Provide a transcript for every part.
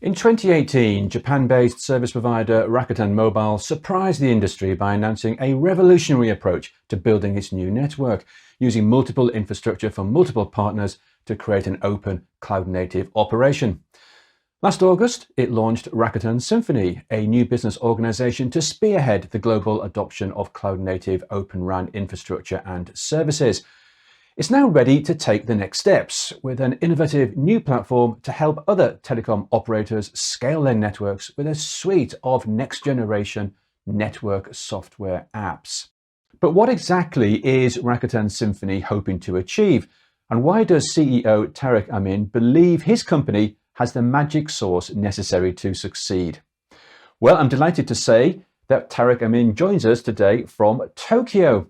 In 2018, Japan-based service provider Rakuten Mobile surprised the industry by announcing a revolutionary approach to building its new network, using multiple infrastructure from multiple partners to create an open cloud-native operation. Last August, it launched Rakuten Symphony, a new business organization to spearhead the global adoption of cloud-native Open RAN infrastructure and services. It's now ready to take the next steps with an innovative new platform to help other telecom operators scale their networks with a suite of next-generation network software apps. But what exactly is Rakuten Symphony hoping to achieve? And why does CEO Tareq Amin believe his company has the magic sauce necessary to succeed? Well, I'm delighted to say that Tareq Amin joins us today from Tokyo.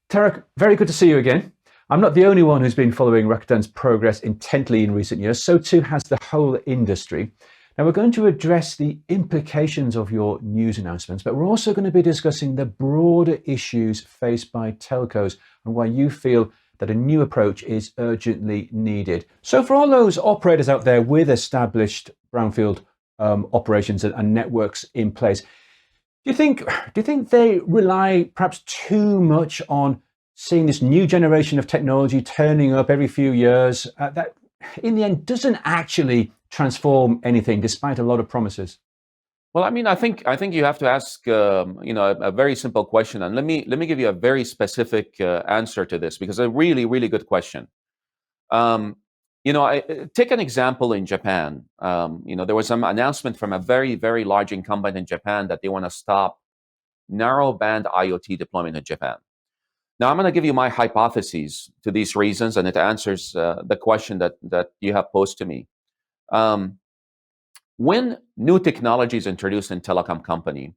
Tareq, very good to see you again. I'm not the only one who's been following Rakuten's progress intently in recent years, so too has the whole industry. Now, we're going to address the implications of your news announcements, but we're also going to be discussing the broader issues faced by telcos and why you feel that a new approach is urgently needed. So for all those operators out there with established brownfield operations and networks in place, do you think they rely perhaps too much on seeing this new generation of technology turning up every few years that in the end doesn't actually transform anything despite a lot of promises? Well, I mean, I think you have to ask, a very simple question, and let me give you a very specific answer to this because a really really good question. Um, take an example in Japan. There was some announcement from a very very large incumbent in Japan that they want to stop narrowband IoT deployment in Japan. Now, I'm going to give you my hypotheses to these reasons, and it answers the question that you have posed to me. Um, when new technology is introduced in telecom company,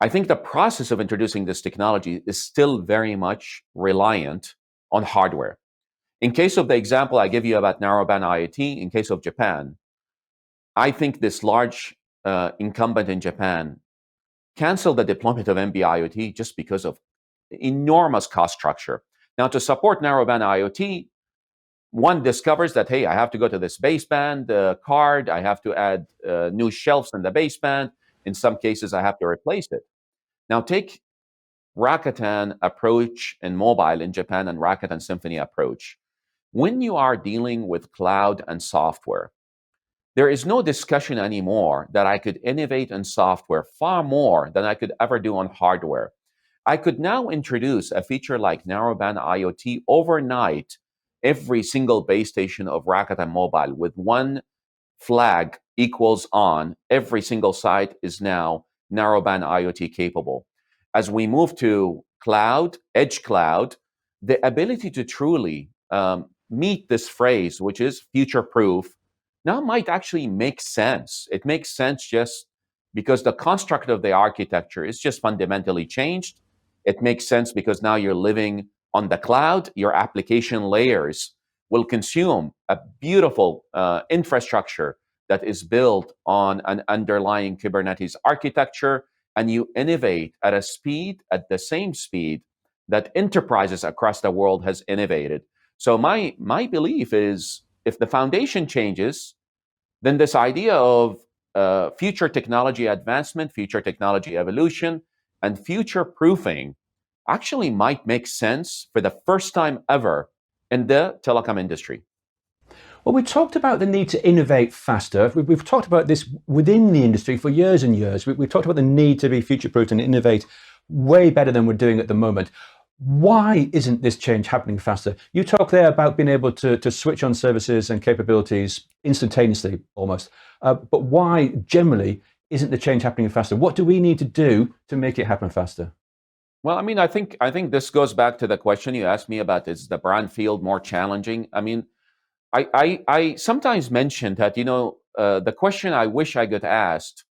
I think the process of introducing this technology is still very much reliant on hardware. In case of the example I give you about narrowband IoT, in case of Japan, I think this large incumbent in Japan canceled the deployment of NB-IoT just because of enormous cost structure. Now, to support narrowband IoT, one discovers that, hey, I have to go to this baseband card, I have to add new shelves in the baseband. In some cases, I have to replace it. Now, take Rakuten approach in mobile in Japan and Rakuten Symphony approach. When you are dealing with cloud and software, there is no discussion anymore that I could innovate in software far more than I could ever do on hardware. I could now introduce a feature like narrowband IoT overnight, every single base station of Rakuten Mobile with one flag equals on, every single site is now narrowband IoT capable. As we move to cloud, edge cloud, the ability to truly meet this phrase, which is future proof, now might actually make sense. It makes sense just because the construct of the architecture is just fundamentally changed. It makes sense because now you're living on the cloud. Your application layers will consume a beautiful infrastructure that is built on an underlying Kubernetes architecture, and you innovate at a speed, at the same speed that enterprises across the world has innovated. So my belief is if the foundation changes, then this idea of future technology advancement, future technology evolution, and future proofing actually might make sense for the first time ever in the telecom industry. Well, we talked about the need to innovate faster. We've talked about this within the industry for years and years. We've talked about the need to be future-proofed and innovate way better than we're doing at the moment. Why isn't this change happening faster? You talk there about being able to switch on services and capabilities instantaneously almost. But why generally isn't the change happening faster? What do we need to do to make it happen faster? Well, I mean, I think this goes back to the question you asked me about is the brand field more challenging? I mean, I sometimes mention that the question I wish I got asked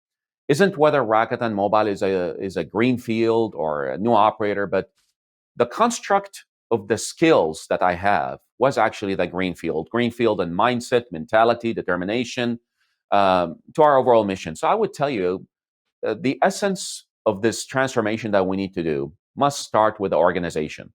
isn't whether Rakuten Mobile is a green field or a new operator, but the construct of the skills that I have was actually the greenfield and mindset, mentality, determination to our overall mission. So I would tell you the essence of this transformation that we need to do must start with the organization.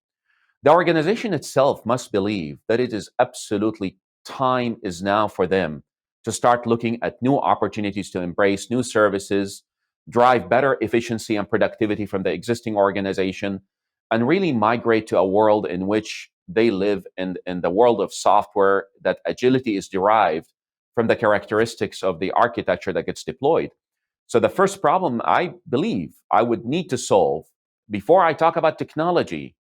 The organization itself must believe that it is absolutely time is now for them to start looking at new opportunities to embrace new services, drive better efficiency and productivity from the existing organization, and really migrate to a world in which they live in the world of software, that agility is derived from the characteristics of the architecture that gets deployed. So the first problem I believe I would need to solve before I talk about technology,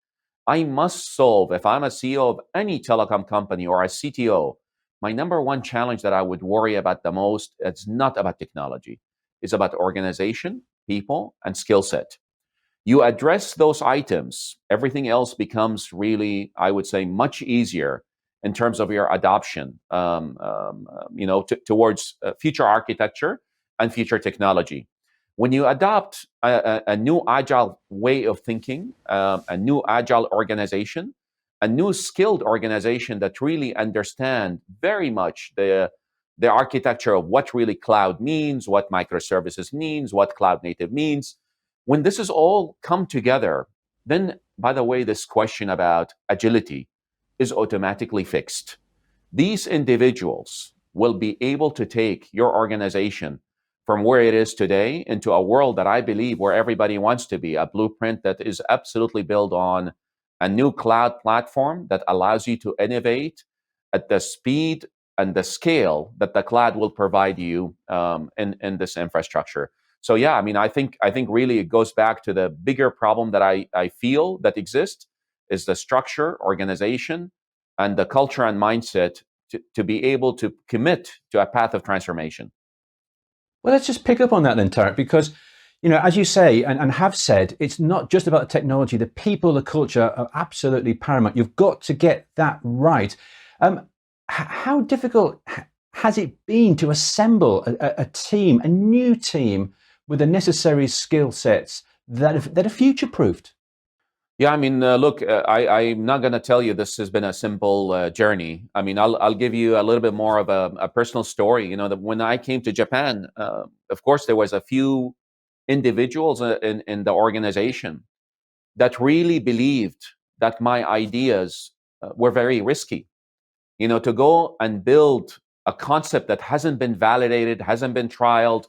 I must solve, if I'm a CEO of any telecom company or a CTO, my number one challenge that I would worry about the most, it's not about technology. It's about organization, people, and skill set. You address those items, everything else becomes really, I would say, much easier in terms of your adoption, towards future architecture and future technology. When you adopt a new agile way of thinking, a new agile organization, a new skilled organization that really understand very much the architecture of what really cloud means, what microservices means, what cloud native means, when this is all come together, then, by the way, this question about agility is automatically fixed. These individuals will be able to take your organization from where it is today into a world that I believe where everybody wants to be, a blueprint that is absolutely built on a new cloud platform that allows you to innovate at the speed and the scale that the cloud will provide you in this infrastructure. So yeah, I mean, I think really it goes back to the bigger problem that I feel that exists is the structure, organization, and the culture and mindset to be able to commit to a path of transformation. Well, let's just pick up on that then, Tareq, because, as you say and have said, it's not just about the technology. The people, the culture are absolutely paramount. You've got to get that right. How difficult has it been to assemble a team, a new team, with the necessary skill sets that are future-proofed? Yeah, I mean, look, I'm not going to tell you this has been a simple journey. I mean, I'll give you a little bit more of a personal story. That when I came to Japan, of course, there was a few individuals in the organization that really believed that my ideas were very risky. To go and build a concept that hasn't been validated, hasn't been trialed,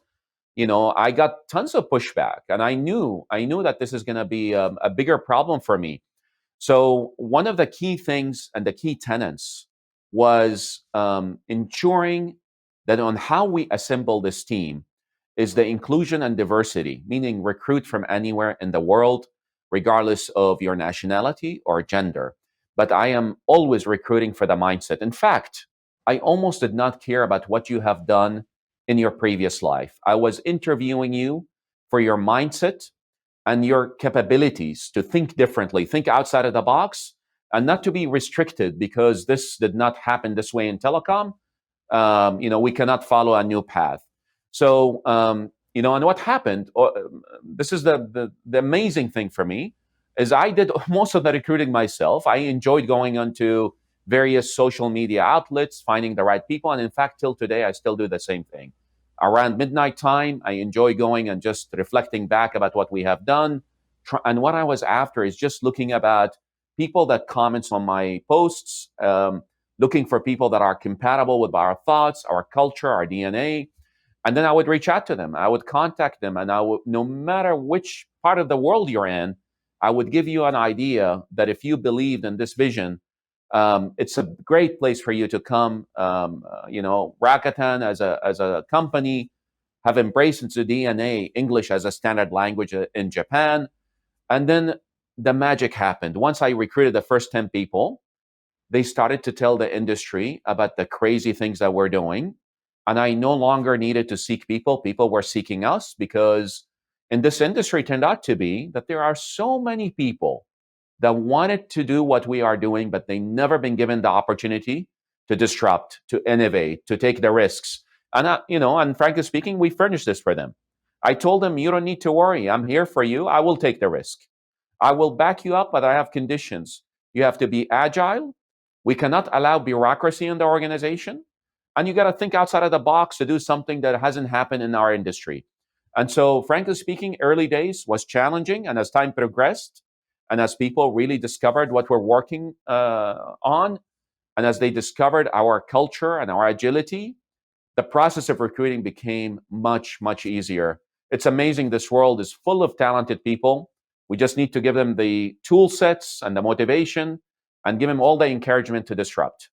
I got tons of pushback, and I knew that this is going to be a bigger problem for me. So one of the key things and the key tenets was ensuring that on how we assemble this team is the inclusion and diversity, meaning recruit from anywhere in the world, regardless of your nationality or gender. But I am always recruiting for the mindset. In fact, I almost did not care about what you have done in your previous life. I was interviewing you for your mindset and your capabilities to think differently, think outside of the box, and not to be restricted because this did not happen this way in telecom. We cannot follow a new path. So, and what happened, this is the amazing thing for me, is I did most of the recruiting myself. I enjoyed going onto various social media outlets, finding the right people. And in fact, till today, I still do the same thing. Around midnight time, I enjoy going and just reflecting back about what we have done. And what I was after is just looking about people that comments on my posts, looking for people that are compatible with our thoughts, our culture, our DNA. And then I would reach out to them. I would contact them. And no matter which part of the world you're in, I would give you an idea that if you believed in this vision, it's a great place for you to come. Rakuten as a company have embraced into DNA English as a standard language in Japan. And then the magic happened. Once I recruited the first 10 people, they started to tell the industry about the crazy things that we're doing. And I no longer needed to seek people. People were seeking us because in this industry turned out to be that there are so many people that wanted to do what we are doing, but they never been given the opportunity to disrupt, to innovate, to take the risks. And frankly speaking, we furnished this for them. I told them, you don't need to worry. I'm here for you. I will take the risk. I will back you up, but I have conditions. You have to be agile. We cannot allow bureaucracy in the organization. And you got to think outside of the box to do something that hasn't happened in our industry. And so, frankly speaking, early days was challenging. And as time progressed, and as people really discovered what we're working on, and as they discovered our culture and our agility, the process of recruiting became much, much easier. It's amazing. This world is full of talented people. We just need to give them the tool sets and the motivation and give them all the encouragement to disrupt.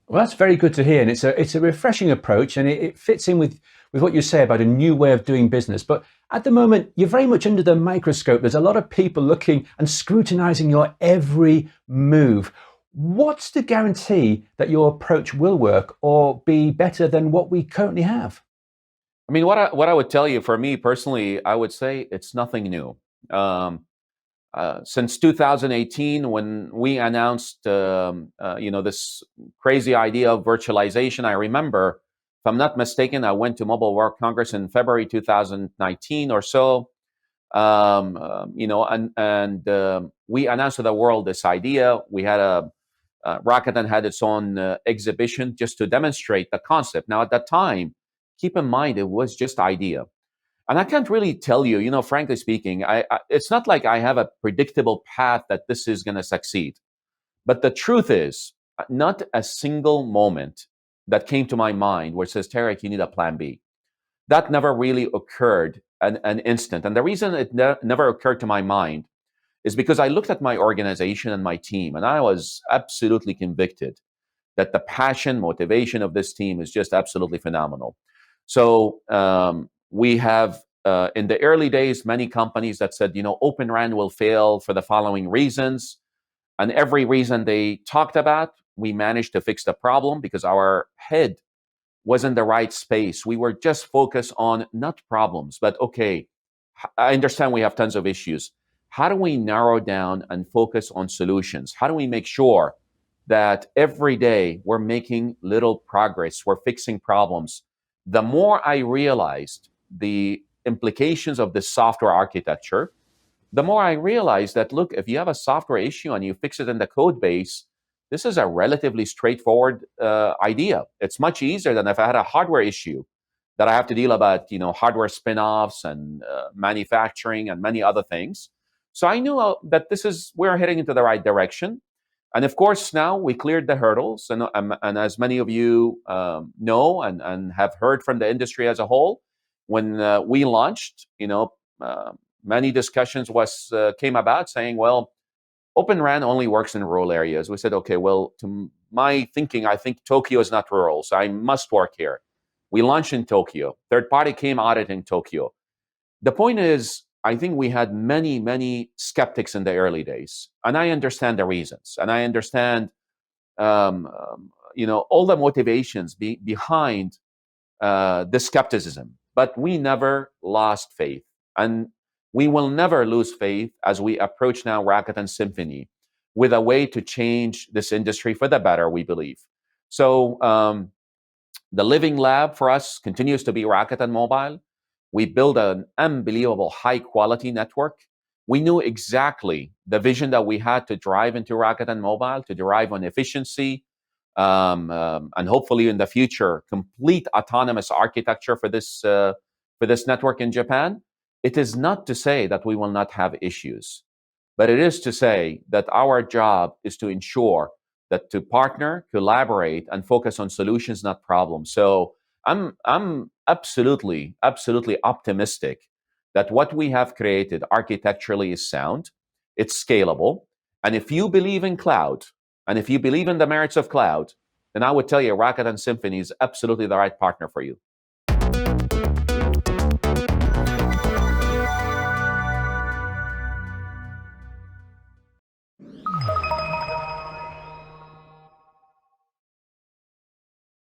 Well, that's very good to hear, and it's a refreshing approach, and it fits in with what you say about a new way of doing business. But at the moment, you're very much under the microscope. There's a lot of people looking and scrutinizing your every move. What's the guarantee that your approach will work or be better than what we currently have? I mean, what I would tell you, for me personally, I would say it's nothing new. Um, since 2018, when we announced, this crazy idea of virtualization, I remember, if I'm not mistaken, I went to Mobile World Congress in February 2019 or so. We announced to the world this idea. We had Rakuten had its own exhibition just to demonstrate the concept. Now, at that time, keep in mind, it was just idea. And I can't really tell you, frankly speaking, it's not like I have a predictable path that this is going to succeed. But the truth is, not a single moment that came to my mind where it says, Tareq, you need a plan B. That never really occurred an instant. And the reason it never occurred to my mind is because I looked at my organization and my team, and I was absolutely convicted that the passion, motivation of this team is just absolutely phenomenal. So we have, in the early days, many companies that said, Open RAN will fail for the following reasons. And every reason they talked about, we managed to fix the problem because our head was in the right space. We were just focused on not problems, but okay, I understand we have tons of issues. How do we narrow down and focus on solutions? How do we make sure that every day we're making little progress, we're fixing problems? The more I realized the implications of this software architecture, the more I realized that, look, if you have a software issue and you fix it in the code base, this is a relatively straightforward idea. It's much easier than if I had a hardware issue that I have to deal about, hardware spin-offs and manufacturing and many other things. So I knew that we're heading into the right direction. And of course, now we cleared the hurdles. And as many of you know and have heard from the industry as a whole, when we launched, many discussions came about saying, well, Open RAN only works in rural areas. We said, okay, well, to my thinking, I think Tokyo is not rural, so I must work here. We launched in Tokyo. Third party came auditing Tokyo. The point is, I think we had many, many skeptics in the early days, and I understand the reasons, and I understand, all the motivations behind the skepticism. But we never lost faith, and we will never lose faith as we approach now Rakuten Symphony with a way to change this industry for the better, we believe. So the living lab for us continues to be Rakuten Mobile. We build an unbelievable high quality network. We knew exactly the vision that we had to drive into Rakuten Mobile, to derive on efficiency, and hopefully in the future, complete autonomous architecture for this network in Japan. It is not to say that we will not have issues, but it is to say that our job is to ensure that to partner, collaborate, and focus on solutions, not problems. So I'm absolutely optimistic that what we have created architecturally is sound, it's scalable, and if you believe in cloud, and if you believe in the merits of cloud, then I would tell you Rakuten Symphony is absolutely the right partner for you.